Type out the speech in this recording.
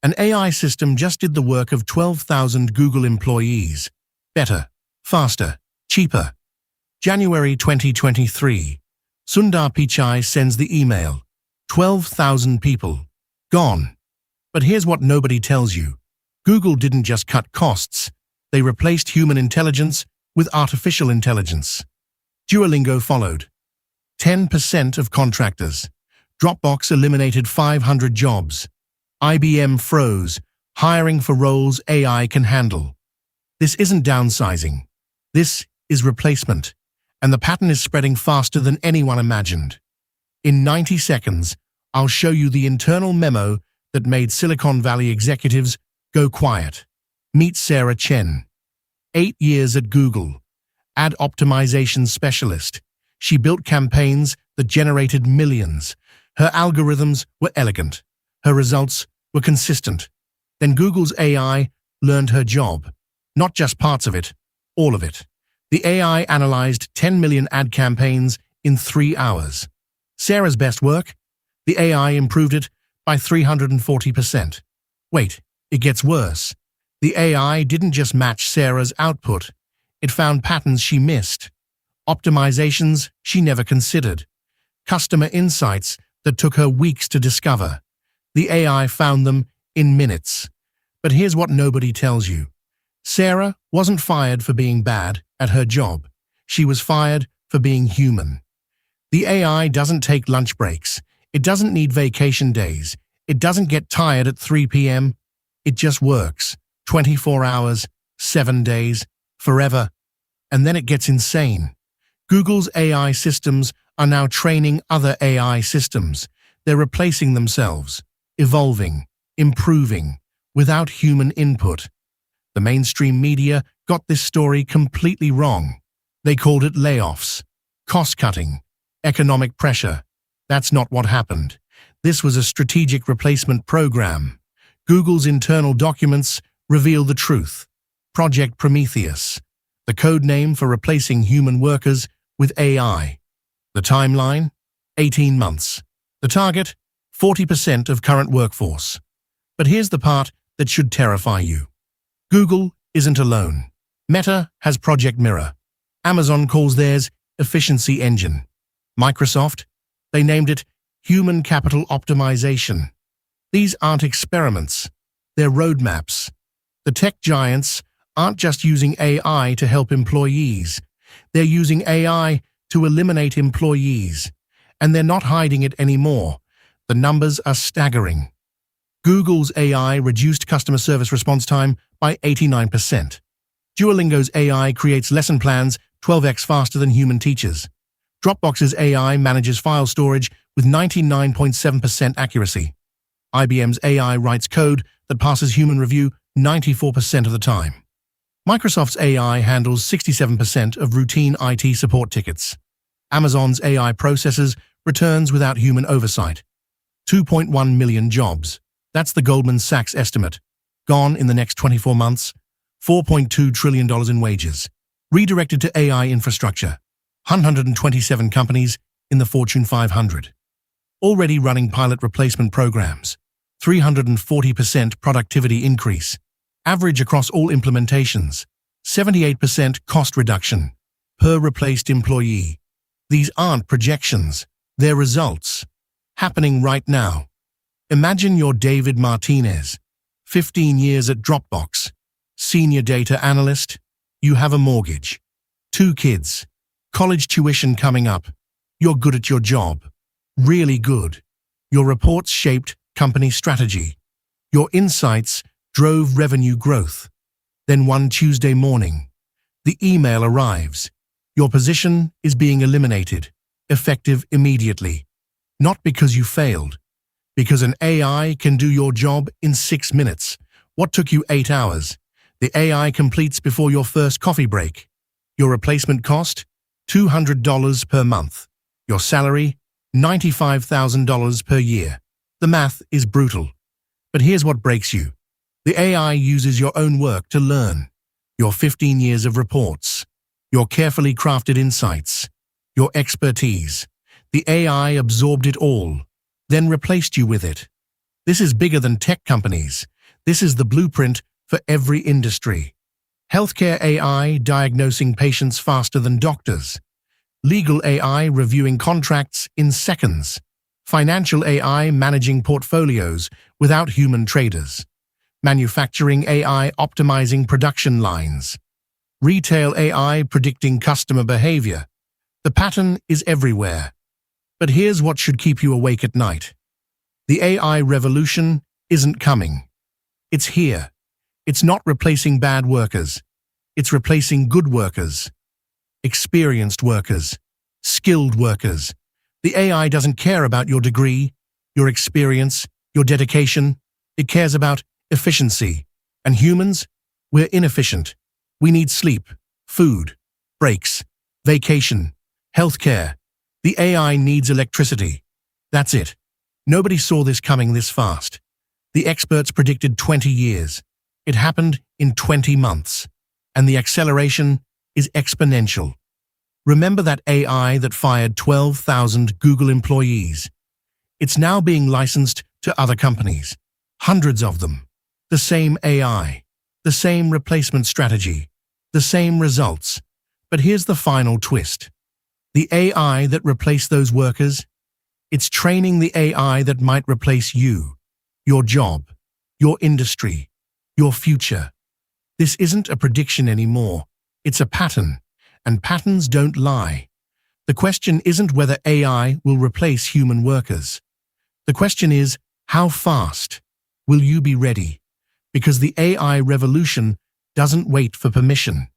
An AI system just did the work of 12,000 Google employees. Better, faster, cheaper. January 2023. Sundar Pichai sends the email. 12,000 people. Gone. But here's what nobody tells you. Google didn't just cut costs. They replaced human intelligence with artificial intelligence. Duolingo followed. 10% of contractors. Dropbox eliminated 500 jobs. IBM froze, hiring for roles AI can handle. This isn't downsizing. This is replacement. And the pattern is spreading faster than anyone imagined. In 90 seconds, I'll show you the internal memo that made Silicon Valley executives go quiet. Meet Sarah Chen. 8 years at Google. Ad optimization specialist. She built campaigns that generated millions. Her algorithms were elegant. Her results were consistent. Then Google's AI learned her job. Not just parts of it, all of it. The AI analyzed 10 million ad campaigns in 3 hours. Sarah's best work? The AI improved it by 340%. Wait, it gets worse. The AI didn't just match Sarah's output. It found patterns she missed. Optimizations she never considered. Customer insights that took her weeks to discover. The AI found them in minutes. But here's what nobody tells you. Sarah wasn't fired for being bad at her job. She was fired for being human. The AI doesn't take lunch breaks. It doesn't need vacation days. It doesn't get tired at 3 p.m. It just works. 24 hours, 7 days, forever. And then it gets insane. Google's AI systems are now training other AI systems. They're replacing themselves, evolving, improving, without human input. The mainstream media got this story completely wrong. They called it layoffs, cost-cutting, economic pressure. That's not what happened. This was a strategic replacement program. Google's internal documents reveal the truth. Project Prometheus, the code name for replacing human workers with AI. The timeline? 18 months. The target? 40% of current workforce. But here's the part that should terrify you. Google isn't alone. Meta has Project Mirror. Amazon calls theirs Efficiency Engine. Microsoft? They named it Human Capital Optimization. These aren't experiments. They're roadmaps. The tech giants aren't just using AI to help employees. They're using AI to eliminate employees. And they're not hiding it anymore. The numbers are staggering. Google's AI reduced customer service response time by 89%. Duolingo's AI creates lesson plans 12x faster than human teachers. Dropbox's AI manages file storage with 99.7% accuracy. IBM's AI writes code that passes human review 94% of the time. Microsoft's AI handles 67% of routine IT support tickets. Amazon's AI processes returns without human oversight. 2.1 million jobs. That's the Goldman Sachs estimate. Gone in the next 24 months. $4.2 trillion in wages. Redirected to AI infrastructure. 127 companies in the Fortune 500. Already running pilot replacement programs. 340% productivity increase. Average across all implementations. 78% cost reduction per replaced employee. These aren't projections. They're results. Happening right now. Imagine you're David Martinez, 15 years at Dropbox, senior data analyst. You have a mortgage, 2 kids, college tuition coming up. You're good at your job, really good. Your reports shaped company strategy. Your insights drove revenue growth. Then one Tuesday morning, the email arrives. Your position is being eliminated, effective immediately. Not because you failed, because an AI can do your job in 6 minutes. What took you 8 hours? The AI completes before your first coffee break. Your replacement cost? $200 per month. Your salary? $95,000 per year. The math is brutal. But here's what breaks you. The AI uses your own work to learn. Your 15 years of reports. Your carefully crafted insights. Your expertise. The AI absorbed it all, then replaced you with it. This is bigger than tech companies. This is the blueprint for every industry. Healthcare AI diagnosing patients faster than doctors. Legal AI reviewing contracts in seconds. Financial AI managing portfolios without human traders. Manufacturing AI optimizing production lines. Retail AI predicting customer behavior. The pattern is everywhere. But here's what should keep you awake at night. The AI revolution isn't coming. It's here. It's not replacing bad workers. It's replacing good workers, experienced workers, skilled workers. The AI doesn't care about your degree, your experience, your dedication. It cares about efficiency. And humans, we're inefficient. We need sleep, food, breaks, vacation, healthcare. The AI needs electricity. That's it. Nobody saw this coming this fast. The experts predicted 20 years. It happened in 20 months. And the acceleration is exponential. Remember that AI that fired 12,000 Google employees? It's now being licensed to other companies. Hundreds of them. The same AI. The same replacement strategy. The same results. But here's the final twist. The AI that replaced those workers, it's training the AI that might replace you, your job, your industry, your future. This isn't a prediction anymore. It's a pattern, and patterns don't lie. The question isn't whether AI will replace human workers. The question is, how fast will you be ready? Because the AI revolution doesn't wait for permission.